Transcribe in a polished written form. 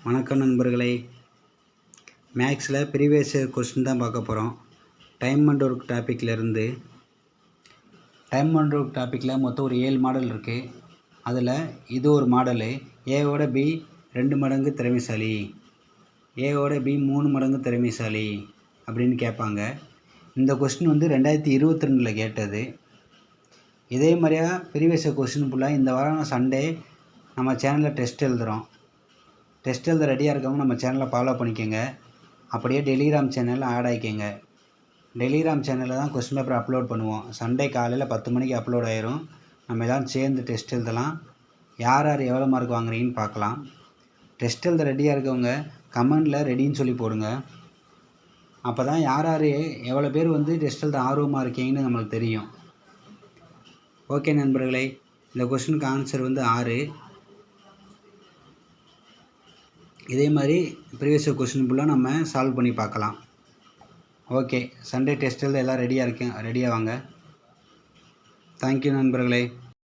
வணக்கம் நண்பர்களே. மேக்ஸில் ப்ரீவியஸ் இயர் கொஸ்டின் தான் பார்க்க போகிறோம். டைம் அண்ட் ஒர்க் டாப்பிக்லேருந்து. டைம் அண்ட் ஒர்க் டாப்பிக்கில் மொத்தம் ஒரு 7 மாடல் இருக்குது. அதில் இது ஒரு மாடலு. ஏவோட பி 2 மடங்கு திறமைசாலி, ஏவோட பி 3 மடங்கு திறமைசாலி அப்படின்னு கேட்பாங்க. இந்த கொஸ்டின் வந்து 2022 கேட்டது. இதே மாதிரியா ப்ரீவியஸ் இயர் கொஸ்டின் ஃபுல்லாக இந்த வாரம் சண்டே நம்ம சேனலில் டெஸ்ட் எழுதுகிறோம். டெஸ்ட் எழுத ரெடியாக இருக்கவங்க நம்ம சேனலை ஃபாலோ பண்ணிக்கோங்க. அப்படியே டெலிகிராம் சேனலில் ஆட் ஆகிக்கோங்க. டெலிகிராம் சேனலில் தான் கொஸ்டின் பேப்பர் அப்லோட் பண்ணுவோம். சண்டே காலையில் 10 மணிக்கு அப்லோட் ஆயிரும். நம்ம எல்லாம் சேர்ந்து டெஸ்ட் எழுதலாம். யார் யார் எவ்வளோ மார்க் வாங்குறீங்கன்னு பார்க்கலாம். டெஸ்ட் எழுத ரெடியாக இருக்கவங்க கமெண்டில் ரெடின்னு சொல்லி போடுங்க. அப்போ தான் யார் யார் எவ்வளோ பேர் வந்து டெஸ்ட் எழுத ஆர்வமாக இருக்கீங்கன்னு நம்மளுக்கு தெரியும். ஓகே நண்பர்களே, இந்த கொஸ்டினுக்கு ஆன்சர் வந்து 6. இதே மாதிரி ப்ரீவியஸ் இயர் கொஸ்டின் ஃபுல்லாக நம்ம சால்வ் பண்ணி பார்க்கலாம். ஓகே, சண்டே டெஸ்ட் எழுத எல்லாம் ரெடியாக வாங்க. தேங்க்யூ நண்பர்களே.